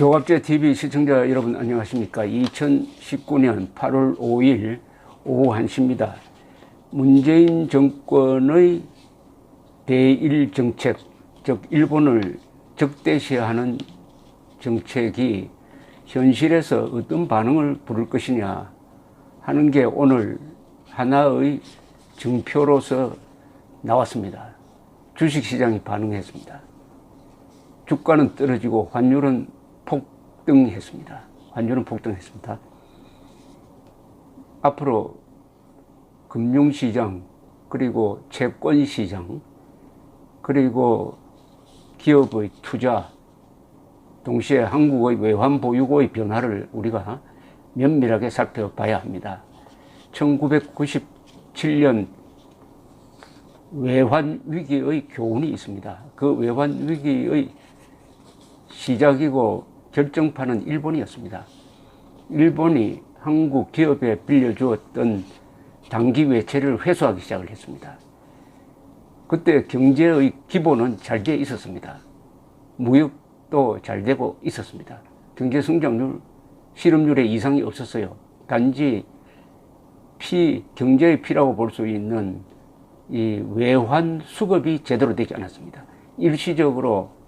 조갑제 TV 시청자 여러분 안녕하십니까. 2019년 8월 5일 오후 1시입니다. 문재인 정권의 대일 정책, 즉 일본을 적대시하는 정책이 현실에서 어떤 반응을 부를 것이냐 하는 게 오늘 하나의 증표로서 나왔습니다. 주식시장이 반응했습니다. 주가는 떨어지고 환율은 폭등했습니다. 앞으로 금융시장, 그리고 채권시장, 그리고 기업의 투자, 동시에 한국의 외환 보유고의 변화를 우리가 면밀하게 살펴봐야 합니다. 1997년 외환 위기의 교훈이 있습니다. 그 외환 위기의 시작이고 결정판은 일본이었습니다. 일본이 한국 기업에 빌려주었던 단기 외채를 회수하기 시작을 했습니다. 그때 경제의 기본은 잘 돼 있었습니다. 무역도 잘 되고 있었습니다. 경제 성장률, 실업률에 이상이 없었어요. 단지 경제의 피라고 볼 수 있는 이 외환 수급이 제대로 되지 않았습니다. 일시적으로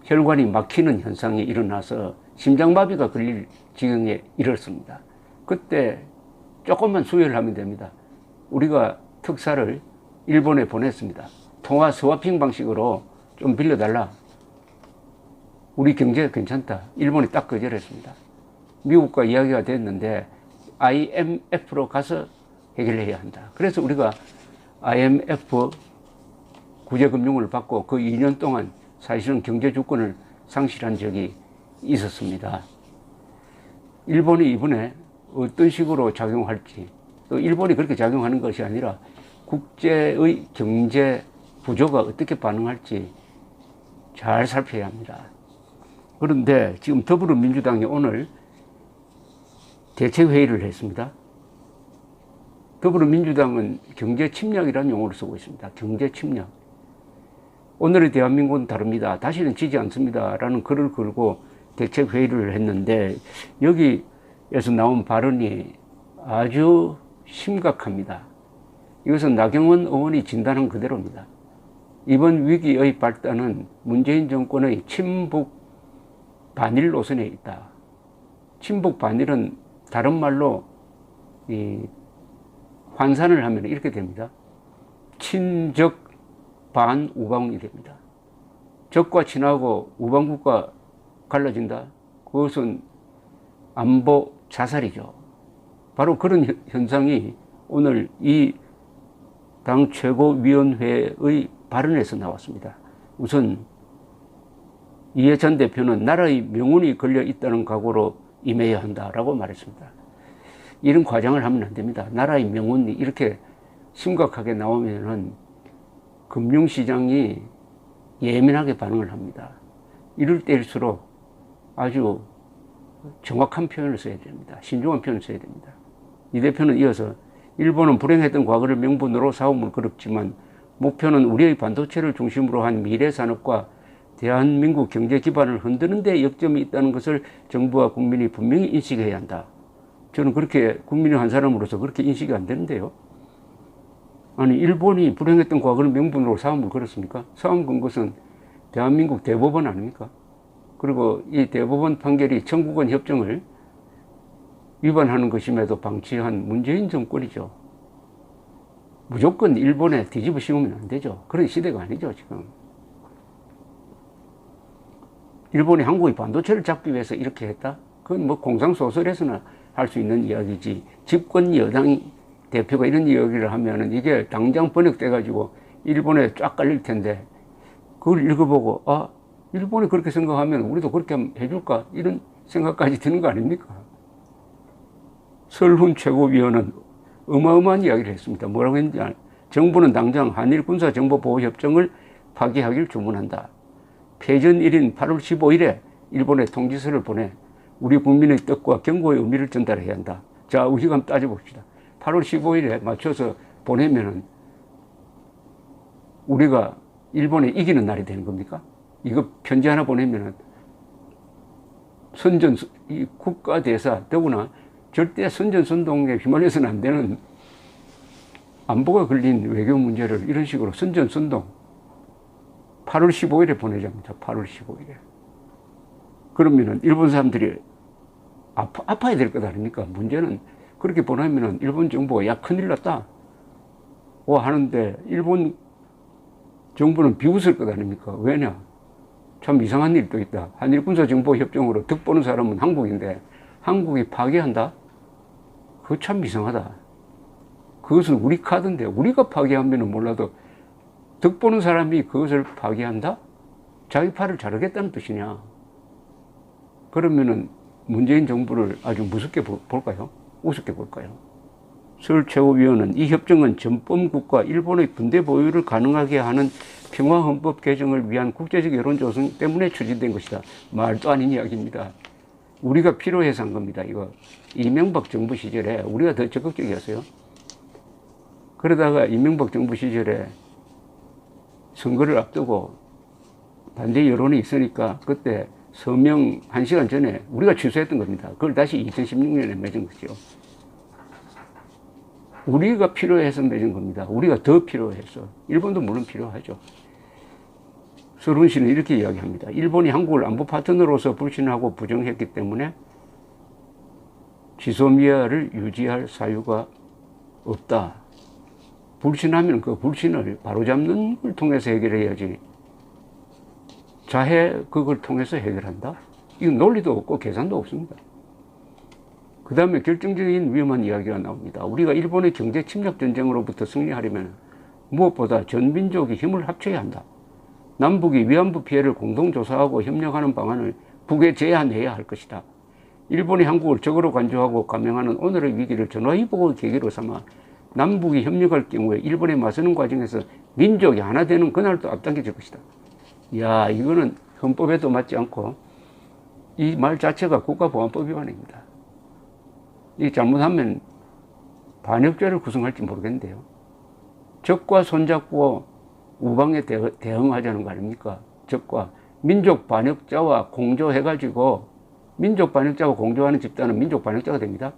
혈관이 막히는 현상이 일어나서 심장마비가 걸릴 지경에 이르렀습니다. 그때 조금만 수혈을 하면 됩니다. 우리가 특사를 일본에 보냈습니다. 통화 스와핑 방식으로 좀 빌려달라. 우리 경제가 괜찮다. 일본이 딱 거절했습니다. 미국과 이야기가 됐는데 IMF로 가서 해결해야 한다. 그래서 우리가 IMF 구제금융을 받고 그 2년 동안 사실은 경제 주권을 상실한 적이 있었습니다. 일본이 이번에 어떤 식으로 작용할지, 또 일본이 그렇게 작용하는 것이 아니라 국제의 경제 구조가 어떻게 반응할지 잘 살펴야 합니다. 그런데 지금 더불어민주당이 오늘 대책회의를 했습니다. 더불어민주당은 경제 침략이라는 용어를 쓰고 있습니다. 경제 침략. 오늘의 대한민국은 다릅니다. 다시는 지지 않습니다. 라는 글을 걸고 대책회의를 했는데 여기에서 나온 발언이 아주 심각합니다. 이것은 나경원 의원이 진단한 그대로입니다. 이번 위기의 발단은 문재인 정권의 친북 반일 노선에 있다. 친북 반일은 다른 말로 환산을 하면 이렇게 됩니다. 친적 반우방이 됩니다. 적과 친하고 우방국과 갈라진다. 그것은 안보 자살이죠. 바로 그런 현상이 오늘 이 당 최고위원회의 발언에서 나왔습니다. 우선 이해찬 대표는 나라의 명운이 걸려 있다는 각오로 임해야 한다라고 말했습니다. 이런 과장을 하면 안 됩니다. 나라의 명운이 이렇게 심각하게 나오면은 금융시장이 예민하게 반응을 합니다. 이럴 때일수록 아주 정확한 표현을 써야 됩니다. 신중한 표현을 써야 됩니다. 이 대표는 이어서 일본은 불행했던 과거를 명분으로 싸움을 걸었지만 목표는 우리의 반도체를 중심으로 한 미래 산업과 대한민국 경제 기반을 흔드는 데 역점이 있다는 것을 정부와 국민이 분명히 인식해야 한다. 저는 그렇게 국민의 한 사람으로서 그렇게 인식이 안 되는데요. 아니, 일본이 불행했던 과거를 명분으로 싸움을 걸었습니까? 싸움 건 것은 대한민국 대법원 아닙니까? 그리고 이 대법원 판결이 청구권 협정을 위반하는 것임에도 방치한 문재인 정권이죠. 무조건 일본에 뒤집어 씌우면 안 되죠. 그런 시대가 아니죠, 지금. 일본이 한국의 반도체를 잡기 위해서 이렇게 했다? 그건 뭐 공상소설에서나 할 수 있는 이야기지. 집권 여당 대표가 이런 이야기를 하면은 이게 당장 번역돼가지고 일본에 쫙 깔릴 텐데, 그걸 읽어보고, 아, 일본이 그렇게 생각하면 우리도 그렇게 하면 해줄까? 이런 생각까지 드는 거 아닙니까? 설훈 최고위원은 어마어마한 이야기를 했습니다. 뭐라고 했는지 정부는 당장 한일 군사정보보호협정을 파기하길 주문한다. 폐전일인 8월 15일에 일본에 통지서를 보내 우리 국민의 뜻과 경고의 의미를 전달해야 한다. 자, 우리가 한번 따져봅시다. 8월 15일에 맞춰서 보내면은 우리가 일본에 이기는 날이 되는 겁니까? 이거 편지 하나 보내면은 이 국가대사, 더구나 절대 선전선동에 휘말려서는 안 되는 안보가 걸린 외교 문제를 이런 식으로 선전선동 8월 15일에 보내자입니다. 8월 15일에. 그러면은 일본 사람들이 아파야 될 것 아닙니까? 문제는 그렇게 보내면은 일본 정부가 야, 큰일 났다. 하는데 일본 정부는 비웃을 것 아닙니까? 왜냐? 참 이상한 일도 있다. 한일 군사정보협정으로 득 보는 사람은 한국인데 한국이 파기한다? 그거 참 이상하다. 그것은 우리 카드인데 우리가 파기하면 몰라도 득 보는 사람이 그것을 파기한다? 자기 팔을 자르겠다는 뜻이냐? 그러면은 문재인 정부를 아주 무섭게 볼까요? 우습게 볼까요? 서울 최고위원은 이 협정은 전범국과 일본의 군대 보유를 가능하게 하는 평화헌법 개정을 위한 국제적 여론 조성 때문에 추진된 것이다. 말도 아닌 이야기입니다. 우리가 필요해서 한 겁니다. 이거 이명박 정부 시절에 우리가 더 적극적이었어요. 그러다가 이명박 정부 시절에 선거를 앞두고 반대 여론이 있으니까 그때 서명 1시간 전에 우리가 취소했던 겁니다. 그걸 다시 2016년에 맺은 거죠. 우리가 필요해서 맺은 겁니다. 우리가 더 필요해서. 일본도 물론 필요하죠. 서른 씨는 이렇게 이야기합니다. 일본이 한국을 안보 파트너로서 불신하고 부정했기 때문에 지소미아를 유지할 사유가 없다. 불신하면 그 불신을 바로잡는 걸 통해서 해결해야지. 자해 그걸 통해서 해결한다? 이건 논리도 없고 계산도 없습니다. 그 다음에 결정적인 위험한 이야기가 나옵니다. 우리가 일본의 경제 침략 전쟁으로부터 승리하려면 무엇보다 전 민족이 힘을 합쳐야 한다. 남북이 위안부 피해를 공동조사하고 협력하는 방안을 북에 제안해야 할 것이다. 일본이 한국을 적으로 간주하고 감행하는 오늘의 위기를 전화위복의 계기로 삼아 남북이 협력할 경우에 일본에 맞서는 과정에서 민족이 하나 되는 그날도 앞당겨질 것이다. 이야, 이거는 헌법에도 맞지 않고 이 말 자체가 국가보안법 위반입니다. 이 잘못하면 반역죄를 구성할지 모르겠는데요. 적과 손잡고 우방에 대응하자는 거 아닙니까? 적과 민족 반역자와 공조해가지고 민족 반역자와 공조하는 집단은 민족 반역자가 됩니다.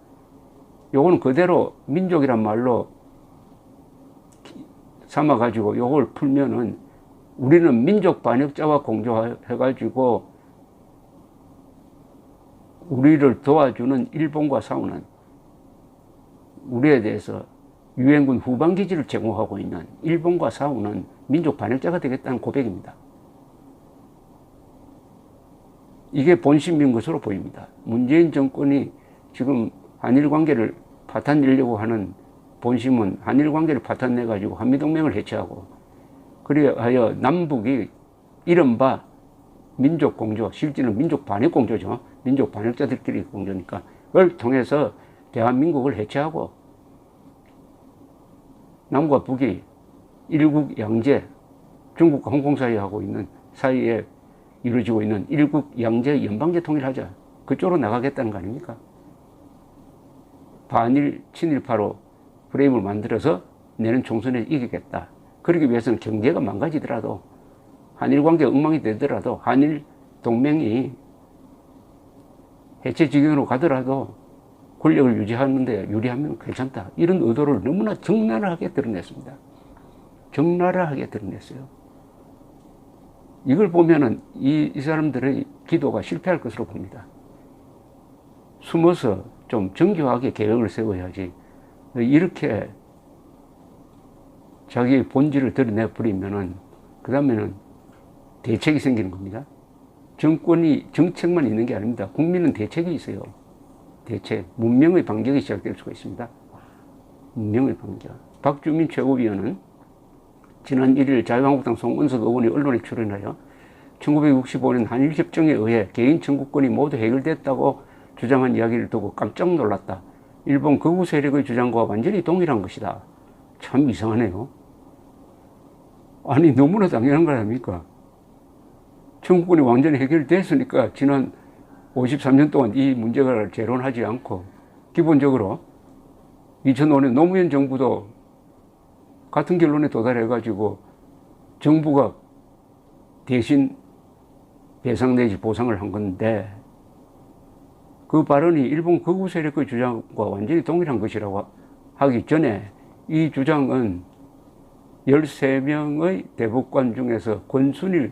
요거는 그대로 민족이란 말로 삼아가지고 요걸 풀면은 우리는 민족 반역자와 공조해가지고 우리를 도와주는 일본과 싸우는 우리에 대해서 유엔군 후방기지를 제공하고 있는 일본과 싸우는 민족 반역자가 되겠다는 고백입니다. 이게 본심인 것으로 보입니다. 문재인 정권이 지금 한일 관계를 파탄내려고 하는 본심은 한일 관계를 파탄내가지고 한미동맹을 해체하고 그리하여 남북이 이른바 민족 공조, 실제는 민족 반역 공조죠. 민족 반역자들끼리 공조니까 그걸 통해서 대한민국을 해체하고 남과 북이 일국 양제, 중국과 홍콩 사이에 하고 있는 사이에 이루어지고 있는 일국 양제 연방제 통일하자. 그쪽으로 나가겠다는 거 아닙니까? 반일 친일파로 프레임을 만들어서 내년 총선에 이기겠다. 그러기 위해서는 경제가 망가지더라도 한일 관계가 엉망이 되더라도 한일 동맹이 해체 지경으로 가더라도 권력을 유지하는데 유리하면 괜찮다. 이런 의도를 너무나 적나라하게 드러냈습니다. 적나라하게 드러냈어요. 이걸 보면은 이 사람들의 기도가 실패할 것으로 봅니다. 숨어서 좀 정교하게 계획을 세워야지. 이렇게 자기의 본질을 드러내버리면은 그 다음에는 대책이 생기는 겁니다. 정권이 정책만 있는 게 아닙니다. 국민은 대책이 있어요. 대책, 문명의 반격이 시작될 수가 있습니다. 문명의 반격. 박주민 최고위원은 지난 1일 자유한국당 송은석 의원이 언론에 출연하여 1965년 한일협정에 의해 개인 청구권이 모두 해결됐다고 주장한 이야기를 두고 깜짝 놀랐다. 일본 극우 세력의 주장과 완전히 동일한 것이다. 참 이상하네요. 아니 너무나 당연한 거 아닙니까? 청구권이 완전히 해결됐으니까 지난 53년 동안 이 문제가 재론하지 않고 기본적으로 2005년 노무현 정부도 같은 결론에 도달해가지고 정부가 대신 배상 내지 보상을 한 건데 그 발언이 일본 극우 세력의 주장과 완전히 동일한 것이라고 하기 전에 이 주장은 13명의 대법관 중에서 권순일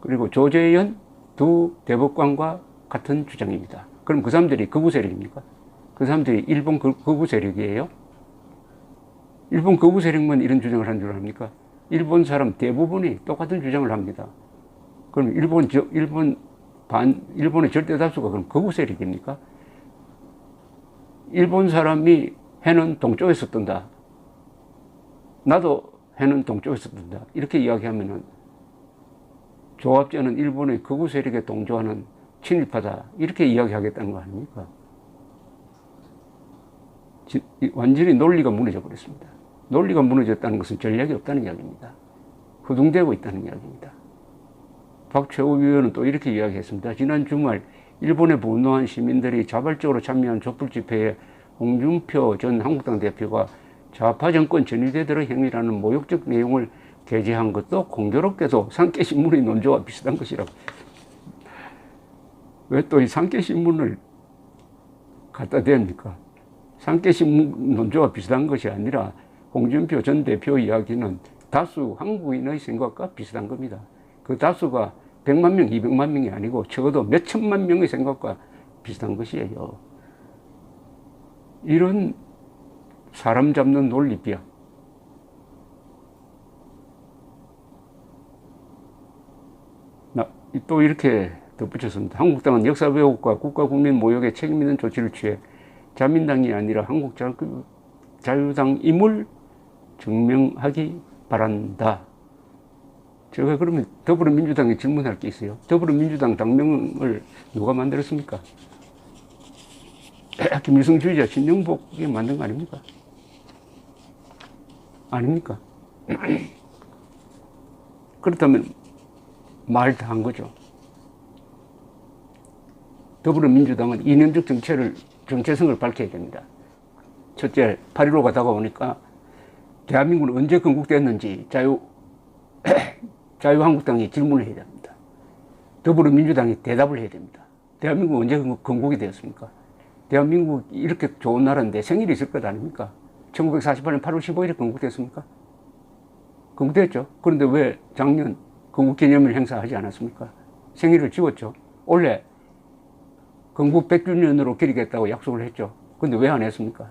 그리고 조재현 두 대법관과 같은 주장입니다. 그럼 그 사람들이 극우 세력입니까? 그 사람들이 일본 극우 세력이에요? 일본 극우 세력만 이런 주장을 한 줄 압니까? 일본 사람 대부분이 똑같은 주장을 합니다. 그럼 일본의 절대 다수가 그럼 극우 세력입니까? 일본 사람이 해는 동쪽에서 뜬다. 나도 해는 동쪽에서 뜬다. 이렇게 이야기하면은 조합자는 일본의 극우 세력에 동조하는 친일파다. 이렇게 이야기하겠다는 거 아닙니까? 완전히 논리가 무너져 버렸습니다. 논리가 무너졌다는 것은 전략이 없다는 이야기입니다. 허둥대고 있다는 이야기입니다. 박최호 위원은 또 이렇게 이야기했습니다. 지난 주말 일본의 분노한 시민들이 자발적으로 참여한 촛불 집회에 홍준표 전 한국당 대표가 좌파 정권 전위대들의 행위라는 모욕적 내용을 게재한 것도 공교롭게도 산케신문의 논조와 비슷한 것이라고. 왜 또 이 산케신문을 갖다 댑니까? 산케신문 논조와 비슷한 것이 아니라 홍준표 전 대표 이야기는 다수 한국인의 생각과 비슷한 겁니다. 그 다수가 100만 명, 200만 명이 아니고 적어도 몇 천만 명의 생각과 비슷한 것이에요. 이런 사람 잡는 논리 비약. 또 이렇게 덧붙였습니다. 한국당은 역사 왜곡과 국가 국민 모욕에 책임 있는 조치를 취해 자민당이 아니라 한국자유당임을 증명하기 바란다. 제가 그러면 더불어민주당에 질문할 게 있어요. 더불어민주당 당명을 누가 만들었습니까? 김일성주의자 신영복이 만든 거 아닙니까? 아닙니까? 그렇다면 말 다 한 거죠. 더불어민주당은 이념적 정체성을 밝혀야 됩니다. 첫째, 8.15가 다가오니까 대한민국은 언제 건국됐는지 자유한국당이 질문을 해야 됩니다. 더불어민주당이 대답을 해야 됩니다. 대한민국은 언제 건국이 되었습니까? 대한민국 이렇게 좋은 나라인데 생일이 있을 것 아닙니까? 1948년 8월 15일에 건국됐습니까? 건국됐죠. 그런데 왜 작년 건국기념일 행사하지 않았습니까? 생일을 지웠죠. 원래 건국 100주년으로 기리겠다고 약속을 했죠. 그런데 왜 안 했습니까?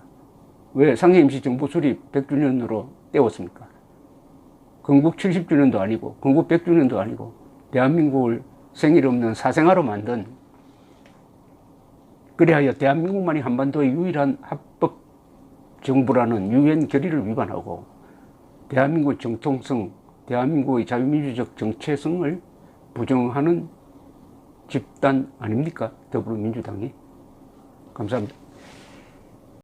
왜 상해임시정부 수립 100주년으로 떼웠습니까? 건국 70주년도 아니고 건국 100주년도 아니고 대한민국을 생일 없는 사생아로 만든, 그리하여 대한민국만이 한반도의 유일한 합법 정부라는 유엔 결의를 위반하고 대한민국의 정통성, 대한민국의 자유민주적 정체성을 부정하는 집단 아닙니까? 더불어민주당이. 감사합니다.